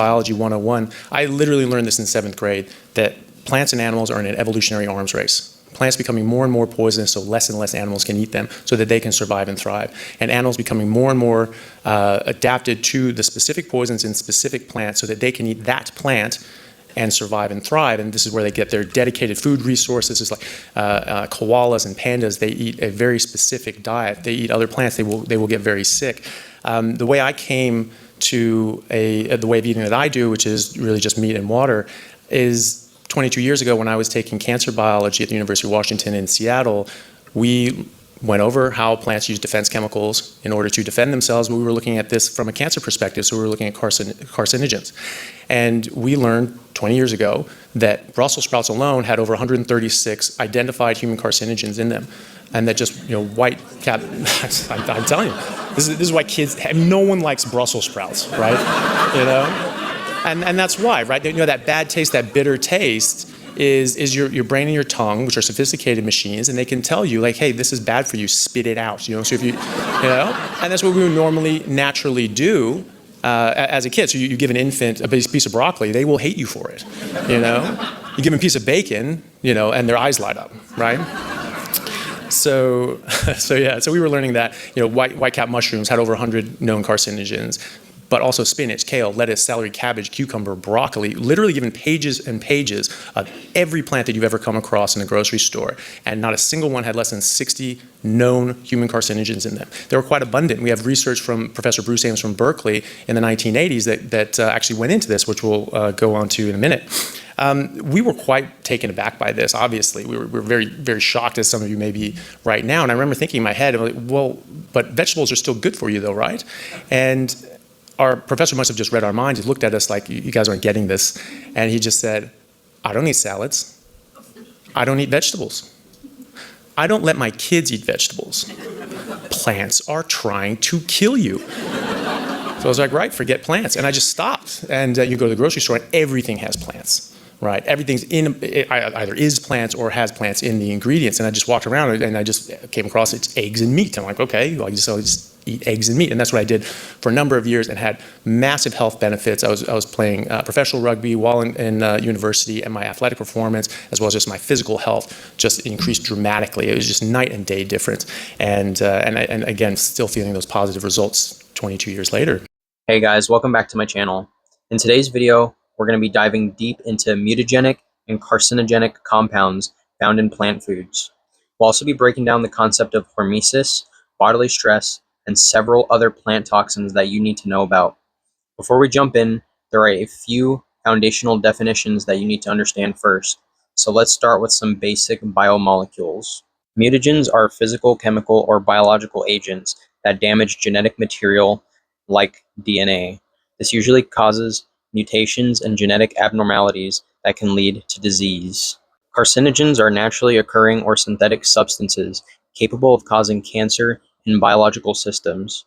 Biology 101, I literally learned this in 7th grade, that plants and animals are in an evolutionary arms race. Plants becoming more and more poisonous so less and less animals can eat them so that they can survive and thrive. And animals becoming more and more adapted to the specific poisons in specific plants so that they can eat that plant and survive and thrive. And this is where they get their dedicated food resources. It's like koalas and pandas, they eat a very specific diet. They eat other plants, they will get very sick. The way I came to the way of eating that I do, which is really just meat and water, is 22 years ago when I was taking cancer biology at the University of Washington in Seattle. We went over how plants use defense chemicals in order to defend themselves. We were looking at this from a cancer perspective, so we were looking at carcinogens. And we learned 20 years ago that Brussels sprouts alone had over 136 identified human carcinogens in them. And that just, white cap, I'm telling you, this is why kids, no one likes Brussels sprouts, right? And that's why, right? That bad taste, that bitter taste is your brain and your tongue, which are sophisticated machines, and they can tell you, like, hey, this is bad for you, spit it out. So if and that's what we would normally naturally do as a kid. So you give an infant a piece of broccoli, they will hate you for it. You give them a piece of bacon, and their eyes light up, right? So we were learning that white cap mushrooms had over 100 known carcinogens, but also spinach, kale, lettuce, celery, cabbage, cucumber, broccoli, literally given pages and pages of every plant that you've ever come across in a grocery store. And not a single one had less than 60 known human carcinogens in them. They were quite abundant. We have research from Professor Bruce Ames from Berkeley in the 1980s that actually went into this, which we'll go on to in a minute. We were quite taken aback by this, obviously. We were very, very shocked, as some of you may be right now. And I remember thinking in my head, well, but vegetables are still good for you though, right? And our professor must have just read our minds. He looked at us like, you guys aren't getting this. And he just said, I don't eat salads. I don't eat vegetables. I don't let my kids eat vegetables. Plants are trying to kill you. So I was like, right, forget plants. And I just stopped. And you go to the grocery store and everything has plants, right? Everything's either is plants or has plants in the ingredients. And I just walked around and I just came across it's eggs and meat. I'm like, okay, well, I just eat eggs and meat. And that's what I did for a number of years and had massive health benefits. I was playing professional rugby while in university, and my athletic performance, as well as just my physical health, just increased dramatically. It was just night and day difference. And again, still feeling those positive results 22 years later. Hey guys, welcome back to my channel. In today's video, we're going to be diving deep into mutagenic and carcinogenic compounds found in plant foods. We'll also be breaking down the concept of hormesis, bodily stress, and several other plant toxins that you need to know about. Before we jump in, there are a few foundational definitions that you need to understand first. So let's start with some basic biomolecules. Mutagens are physical, chemical, or biological agents that damage genetic material like DNA. This usually causes mutations and genetic abnormalities that can lead to disease. Carcinogens are naturally occurring or synthetic substances capable of causing cancer in biological systems.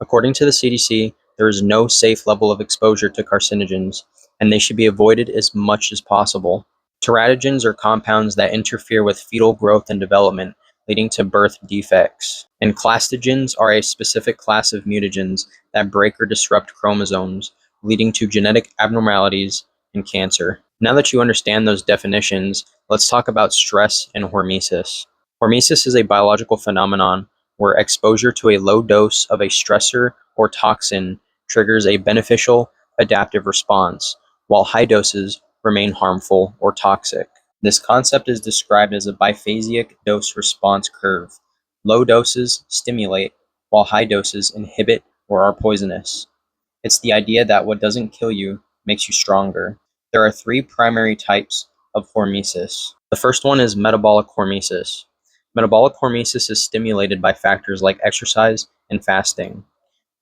According to the CDC, there is no safe level of exposure to carcinogens, and they should be avoided as much as possible. Teratogens are compounds that interfere with fetal growth and development, leading to birth defects. And clastogens are a specific class of mutagens that break or disrupt chromosomes, leading to genetic abnormalities and cancer. Now that you understand those definitions, let's talk about stress and hormesis. Hormesis is a biological phenomenon where exposure to a low dose of a stressor or toxin triggers a beneficial adaptive response, while high doses remain harmful or toxic. This concept is described as a biphasic dose-response curve. Low doses stimulate, while high doses inhibit or are poisonous. It's the idea that what doesn't kill you makes you stronger. There are three primary types of hormesis. The first one is metabolic hormesis. Metabolic hormesis is stimulated by factors like exercise and fasting.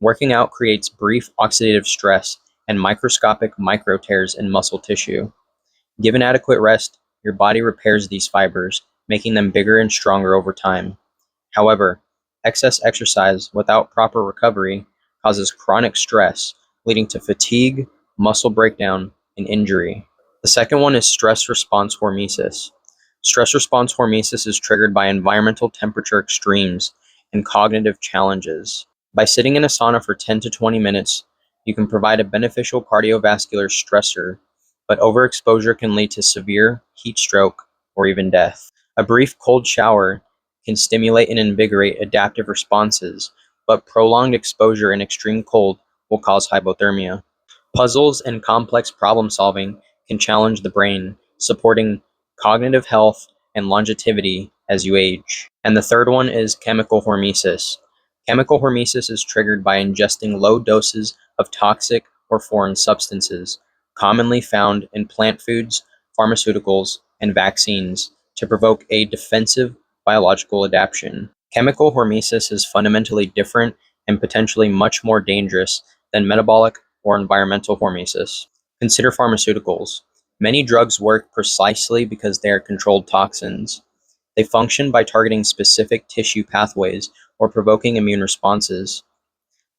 Working out creates brief oxidative stress and microscopic microtears in muscle tissue. Given adequate rest, your body repairs these fibers, making them bigger and stronger over time. However, excess exercise without proper recovery causes chronic stress, leading to fatigue, muscle breakdown, and injury. The second one is stress response hormesis. Stress response hormesis is triggered by environmental temperature extremes and cognitive challenges. By sitting in a sauna for 10 to 20 minutes, You can provide a beneficial cardiovascular stressor, but overexposure can lead to severe heat stroke or even death. A brief cold shower can stimulate and invigorate adaptive responses, but prolonged exposure in extreme cold will cause hypothermia. Puzzles and complex problem solving can challenge the brain, supporting cognitive health and longevity as you age. And the third one is chemical hormesis. Chemical hormesis is triggered by ingesting low doses of toxic or foreign substances, commonly found in plant foods, pharmaceuticals, and vaccines, to provoke a defensive biological adaptation. Chemical hormesis is fundamentally different and potentially much more dangerous than metabolic or environmental hormesis. Consider pharmaceuticals. Many drugs work precisely because they are controlled toxins. They function by targeting specific tissue pathways or provoking immune responses.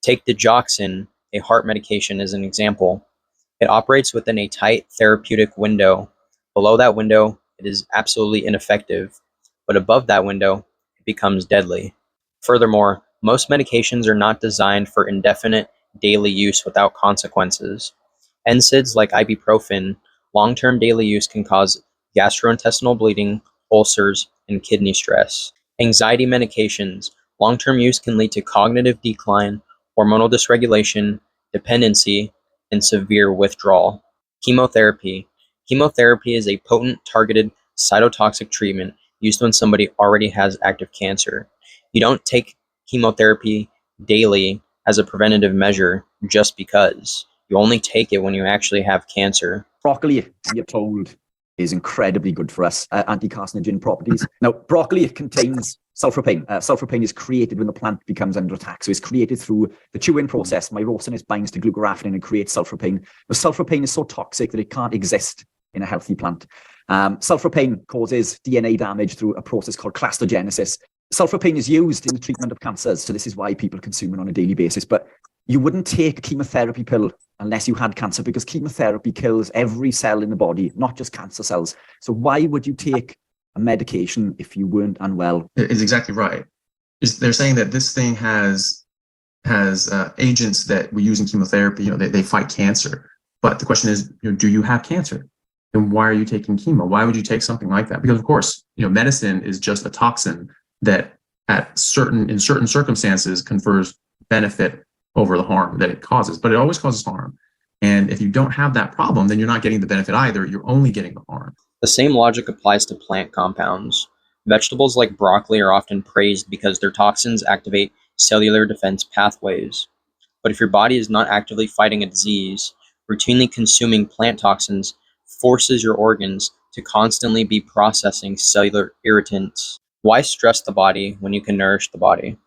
Take digoxin, a heart medication, as an example. It operates within a tight therapeutic window. Below that window, it is absolutely ineffective, but above that window, it becomes deadly. Furthermore, most medications are not designed for indefinite daily use without consequences. NSAIDs like ibuprofen, long-term daily use can cause gastrointestinal bleeding, ulcers, and kidney stress. Anxiety medications, long-term use can lead to cognitive decline, hormonal dysregulation, dependency, and severe withdrawal. Chemotherapy. Chemotherapy is a potent, targeted cytotoxic treatment used when somebody already has active cancer. You don't take chemotherapy daily as a preventative measure just because. You only take it when you actually have cancer. Broccoli, you're told, is incredibly good for us, anti-carcinogen properties. Now, broccoli, it contains sulforaphane. Sulforaphane is created when the plant becomes under attack. So it's created through the chewing process. Myrosinase binds to glucoraphanin and creates sulforaphane. The sulforaphane is so toxic that it can't exist in a healthy plant. Sulforaphane causes DNA damage through a process called clastogenesis. Sulforaphane is used in the treatment of cancers, so this is why people consume it on a daily basis. But you wouldn't take a chemotherapy pill unless you had cancer, because chemotherapy kills every cell in the body, not just cancer cells. So why would you take a medication if you weren't unwell? It's exactly right. They're saying that this thing has agents that we use in chemotherapy. They fight cancer. But the question is, do you have cancer? And why are you taking chemo? Why would you take something like that? Because of course, medicine is just a toxin that in certain circumstances confers benefit over the harm that it causes, but it always causes harm. And if you don't have that problem, then you're not getting the benefit either. You're only getting the harm. The same logic applies to plant compounds. Vegetables like broccoli are often praised because their toxins activate cellular defense pathways. But if your body is not actively fighting a disease, routinely consuming plant toxins forces your organs to constantly be processing cellular irritants. Why stress the body when you can nourish the body?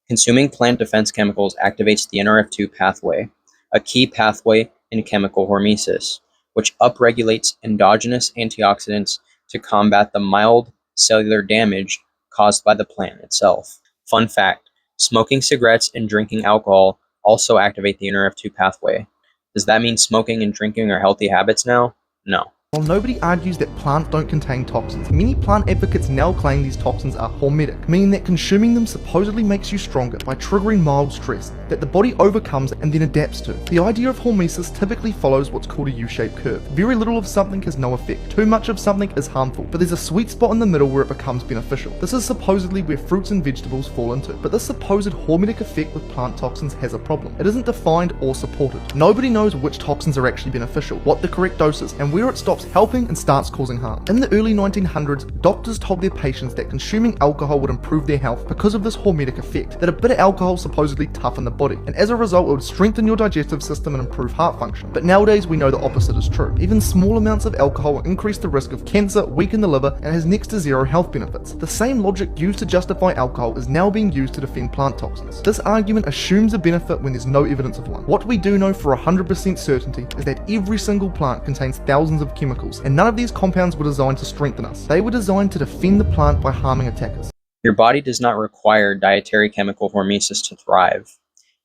Consuming plant defense chemicals activates the NRF2 pathway, a key pathway in chemical hormesis, which upregulates endogenous antioxidants to combat the mild cellular damage caused by the plant itself. Fun fact, smoking cigarettes and drinking alcohol also activate the NRF2 pathway. Does that mean smoking and drinking are healthy habits now? No. While nobody argues that plants don't contain toxins, many plant advocates now claim these toxins are hormetic, meaning that consuming them supposedly makes you stronger by triggering mild stress that the body overcomes and then adapts to. The idea of hormesis typically follows what's called a U-shaped curve. Very little of something has no effect, too much of something is harmful, but there's a sweet spot in the middle where it becomes beneficial. This is supposedly where fruits and vegetables fall into, but this supposed hormetic effect with plant toxins has a problem. It isn't defined or supported. Nobody knows which toxins are actually beneficial, what the correct dose is, and where it stops helping and starts causing harm. In the early 1900s, doctors told their patients that consuming alcohol would improve their health because of this hormetic effect, that a bit of alcohol supposedly toughened the body, and as a result it would strengthen your digestive system and improve heart function. But nowadays we know the opposite is true. Even small amounts of alcohol increase the risk of cancer, weaken the liver, and has next to zero health benefits. The same logic used to justify alcohol is now being used to defend plant toxins. This argument assumes a benefit when there's no evidence of one. What we do know for 100% certainty is that every single plant contains thousands of chemicals, and none of these compounds were designed to strengthen us. They were designed to defend the plant by harming attackers. Your body does not require dietary chemical hormesis to thrive.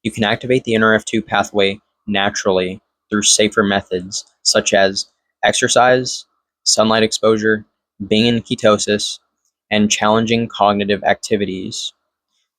You can activate the NRF2 pathway naturally through safer methods such as exercise, sunlight exposure, being in ketosis, and challenging cognitive activities.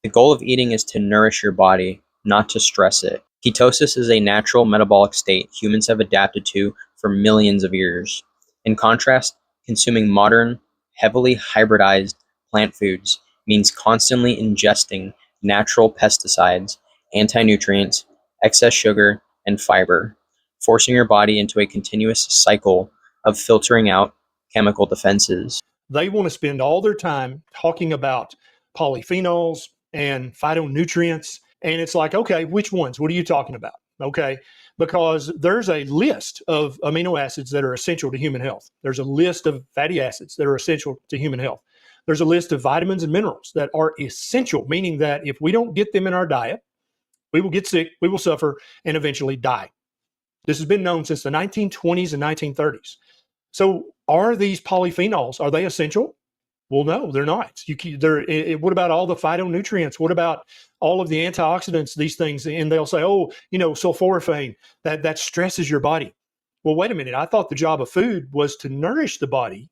The goal of eating is to nourish your body, not to stress it. Ketosis is a natural metabolic state humans have adapted to for millions of years. In contrast, consuming modern, heavily hybridized plant foods means constantly ingesting natural pesticides, anti-nutrients, excess sugar, and fiber, forcing your body into a continuous cycle of filtering out chemical defenses. They want to spend all their time talking about polyphenols and phytonutrients. And it's like, okay, which ones? What are you talking about? Okay, because there's a list of amino acids that are essential to human health. There's a list of fatty acids that are essential to human health. There's a list of vitamins and minerals that are essential, meaning that if we don't get them in our diet, we will get sick, we will suffer, and eventually die. This has been known since the 1920s and 1930s. So are these polyphenols, are they essential? Well, no, they're not. What about all the phytonutrients? What about all of the antioxidants, these things? And they'll say, oh, sulforaphane, that stresses your body. Well, wait a minute. I thought the job of food was to nourish the body,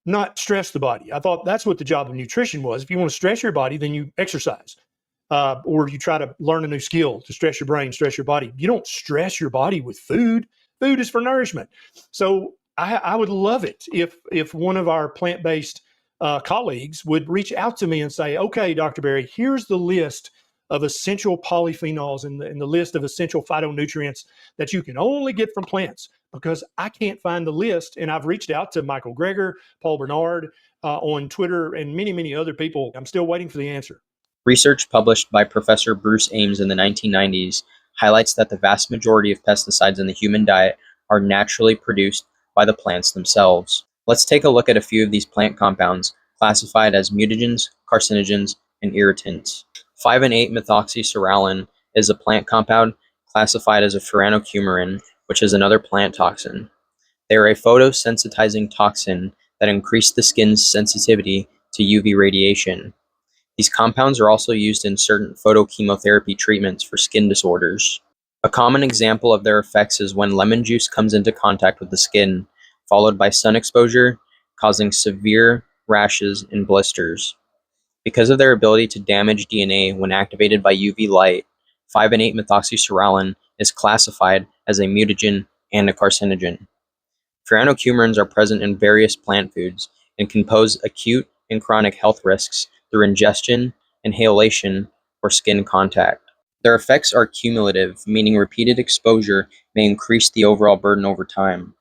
not stress the body. I thought that's what the job of nutrition was. If you want to stress your body, then you exercise. Or you try to learn a new skill to stress your brain, stress your body. You don't stress your body with food. Food is for nourishment. So I would love it if one of our plant-based colleagues would reach out to me and say, okay, Dr. Berry, here's the list of essential polyphenols and the list of essential phytonutrients that you can only get from plants, because I can't find the list. And I've reached out to Michael Greger, Paul Bernard on Twitter, and many, many other people. I'm still waiting for the answer. Research published by Professor Bruce Ames in the 1990s highlights that the vast majority of pesticides in the human diet are naturally produced by the plants themselves. Let's take a look at a few of these plant compounds classified as mutagens, carcinogens, and irritants. 5,8-methoxysuralin is a plant compound classified as a furanocoumarin, which is another plant toxin. They are a photosensitizing toxin that increase the skin's sensitivity to UV radiation. These compounds are also used in certain photochemotherapy treatments for skin disorders. A common example of their effects is when lemon juice comes into contact with the skin, followed by sun exposure, causing severe rashes and blisters. Because of their ability to damage DNA when activated by UV light, 5,8-methoxysuralin is classified as a mutagen and a carcinogen. Furanocoumarins are present in various plant foods and can pose acute and chronic health risks through ingestion, inhalation, or skin contact. Their effects are cumulative, meaning repeated exposure may increase the overall burden over time.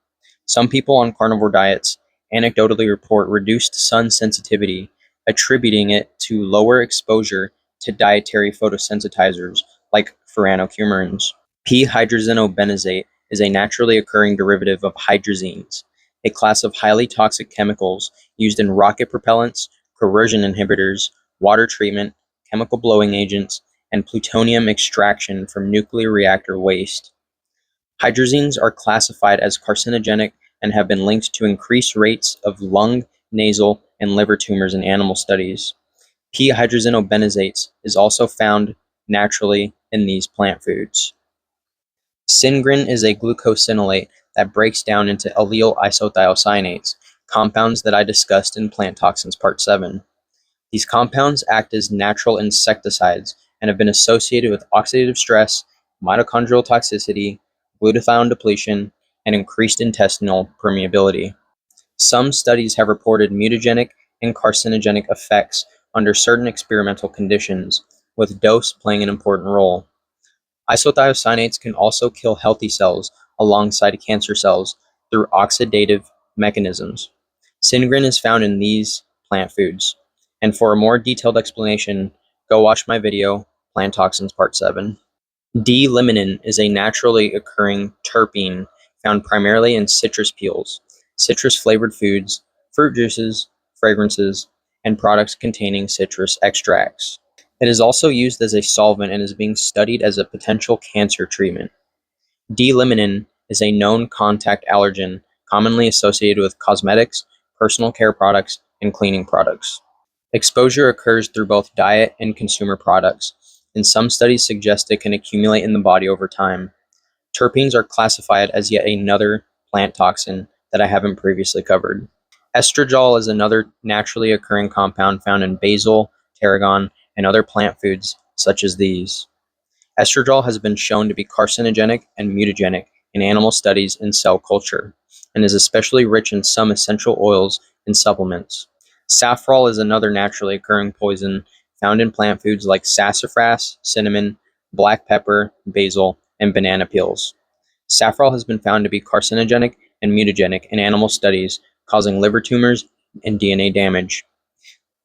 Some people on carnivore diets anecdotally report reduced sun sensitivity, attributing it to lower exposure to dietary photosensitizers like furanocoumarins. P-hydrazinobenazate is a naturally occurring derivative of hydrazines, a class of highly toxic chemicals used in rocket propellants, corrosion inhibitors, water treatment, chemical blowing agents, and plutonium extraction from nuclear reactor waste. Hydrazines are classified as carcinogenic and have been linked to increased rates of lung, nasal, and liver tumors in animal studies. P-hydrazinobenazates is also found naturally in these plant foods. Singrin is a glucosinolate that breaks down into allyl isothiocyanates, compounds that I discussed in Plant Toxins Part 7. These compounds act as natural insecticides and have been associated with oxidative stress, mitochondrial toxicity, glutathione depletion, and increased intestinal permeability. Some studies have reported mutagenic and carcinogenic effects under certain experimental conditions, with dose playing an important role. Isothiocyanates can also kill healthy cells alongside cancer cells through oxidative mechanisms. Singrin is found in these plant foods. And for a more detailed explanation, go watch my video, Plant Toxins Part 7. D-limonene is a naturally occurring terpene found primarily in citrus peels, citrus-flavored foods, fruit juices, fragrances, and products containing citrus extracts. It is also used as a solvent and is being studied as a potential cancer treatment. D-limonene is a known contact allergen commonly associated with cosmetics, personal care products, and cleaning products. Exposure occurs through both diet and consumer products, and some studies suggest it can accumulate in the body over time. Terpenes are classified as yet another plant toxin that I haven't previously covered. Estradiol is another naturally occurring compound found in basil, tarragon, and other plant foods such as these. Estradiol has been shown to be carcinogenic and mutagenic in animal studies and cell culture, and is especially rich in some essential oils and supplements. Safrole is another naturally occurring poison found in plant foods like sassafras, cinnamon, black pepper, basil, and banana peels. Safrole has been found to be carcinogenic and mutagenic in animal studies, causing liver tumors and DNA damage.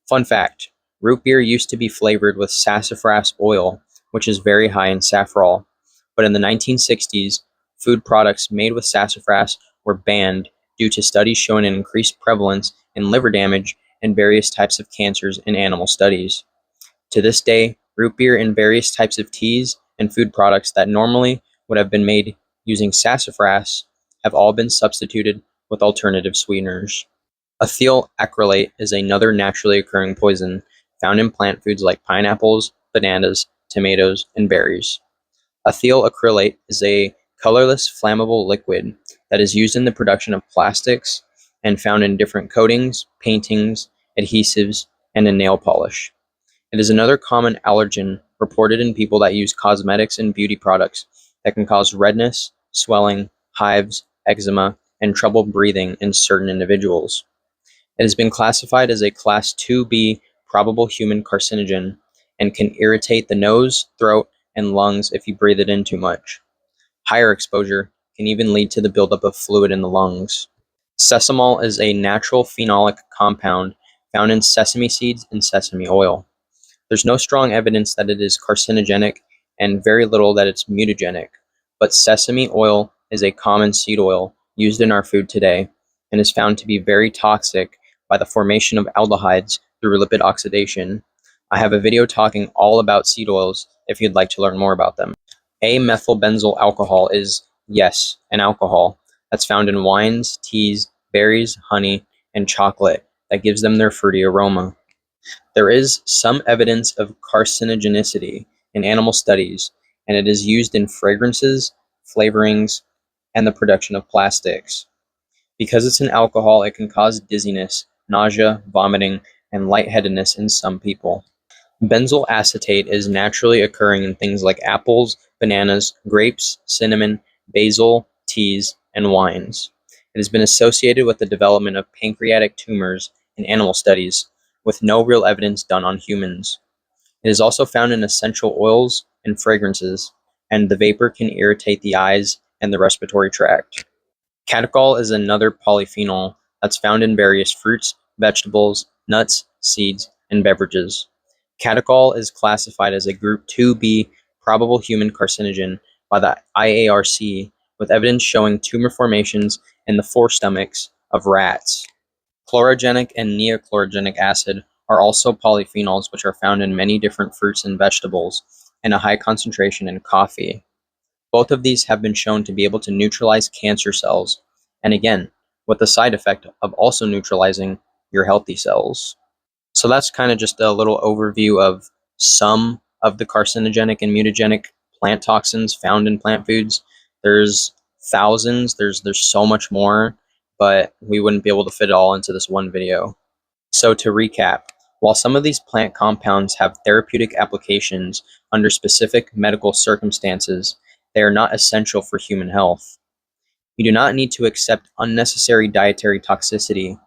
Fun fact, root beer used to be flavored with sassafras oil, which is very high in safrole, but in the 1960s, food products made with sassafras were banned due to studies showing an increased prevalence in liver damage and various types of cancers in animal studies. To this day, root beer and various types of teas and food products that normally would have been made using sassafras have all been substituted with alternative sweeteners. Ethyl acrylate is another naturally occurring poison found in plant foods like pineapples, bananas, tomatoes, and berries. Ethyl acrylate is a colorless flammable liquid that is used in the production of plastics and found in different coatings, paintings, adhesives, and in nail polish. It is another common allergen reported in people that use cosmetics and beauty products that can cause redness, swelling, hives, eczema, and trouble breathing in certain individuals. It has been classified as a Class 2B probable human carcinogen and can irritate the nose, throat, and lungs if you breathe it in too much. Higher exposure can even lead to the buildup of fluid in the lungs. Sesamol is a natural phenolic compound found in sesame seeds and sesame oil. There's no strong evidence that it is carcinogenic and very little that it's mutagenic, but sesame oil is a common seed oil used in our food today and is found to be very toxic by the formation of aldehydes through lipid oxidation. I have a video talking all about seed oils if you'd like to learn more about them. A-methylbenzyl alcohol is, yes, an alcohol that's found in wines, teas, berries, honey, and chocolate that gives them their fruity aroma. There is some evidence of carcinogenicity in animal studies, and it is used in fragrances, flavorings, and the production of plastics. Because it's an alcohol, it can cause dizziness, nausea, vomiting, and lightheadedness in some people. Benzyl acetate is naturally occurring in things like apples, bananas, grapes, cinnamon, basil, teas, and wines. It has been associated with the development of pancreatic tumors in animal studies, with no real evidence done on humans. It is also found in essential oils and fragrances, and the vapor can irritate the eyes and the respiratory tract. Catechol is another polyphenol that's found in various fruits, vegetables, nuts, seeds, and beverages. Catechol is classified as a Group 2B probable human carcinogen by the IARC, with evidence showing tumor formations in the forestomachs of rats. Chlorogenic and neochlorogenic acid are also polyphenols which are found in many different fruits and vegetables, and a high concentration in coffee. Both of these have been shown to be able to neutralize cancer cells, and again, with the side effect of also neutralizing your healthy cells. So that's kind of just a little overview of some of the carcinogenic and mutagenic plant toxins found in plant foods. There's thousands, there's so much more, but we wouldn't be able to fit it all into this one video. So to recap, while some of these plant compounds have therapeutic applications under specific medical circumstances, they are not essential for human health. You do not need to accept unnecessary dietary toxicity.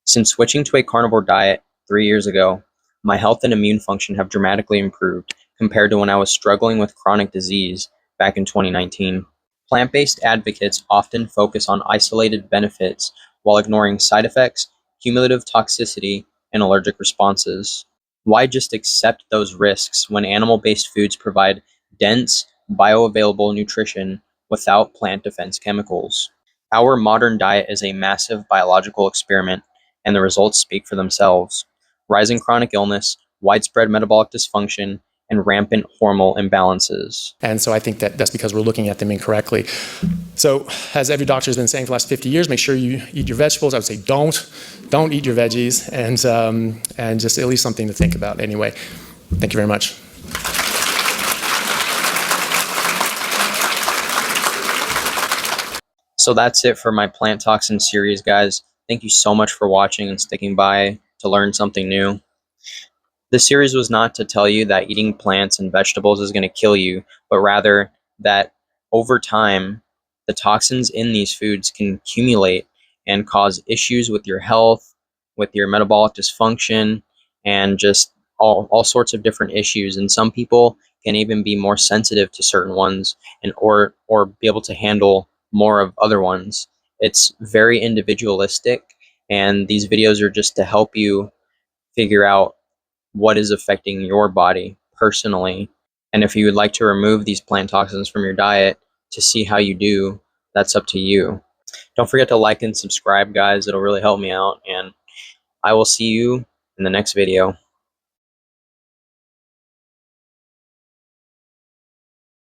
Since switching to a carnivore diet 3 years ago, my health and immune function have dramatically improved compared to when I was struggling with chronic disease back in 2019. Plant-based advocates often focus on isolated benefits while ignoring side effects, cumulative toxicity, and allergic responses. Why just accept those risks when animal-based foods provide dense, bioavailable nutrition without plant defense chemicals? Our modern diet is a massive biological experiment, and the results speak for themselves. Rising chronic illness, widespread metabolic dysfunction, and rampant hormonal imbalances. And so I think that that's because we're looking at them incorrectly. So as every doctor has been saying for the last 50 years, make sure you eat your vegetables. I would say don't eat your veggies, and just at least something to think about anyway. Thank you very much. So that's it for my plant toxin series, guys. Thank you so much for watching and sticking by to learn something new. This series was not to tell you that eating plants and vegetables is going to kill you, but rather that over time, the toxins in these foods can accumulate and cause issues with your health, with your metabolic dysfunction, and just all sorts of different issues. And some people can even be more sensitive to certain ones and or be able to handle more of other ones. It's very individualistic, and these videos are just to help you figure out what is affecting your body personally. And if you would like to remove these plant toxins from your diet to see how you do, that's up to you. Don't forget to like and subscribe, guys. It'll really help me out. And I will see you in the next video.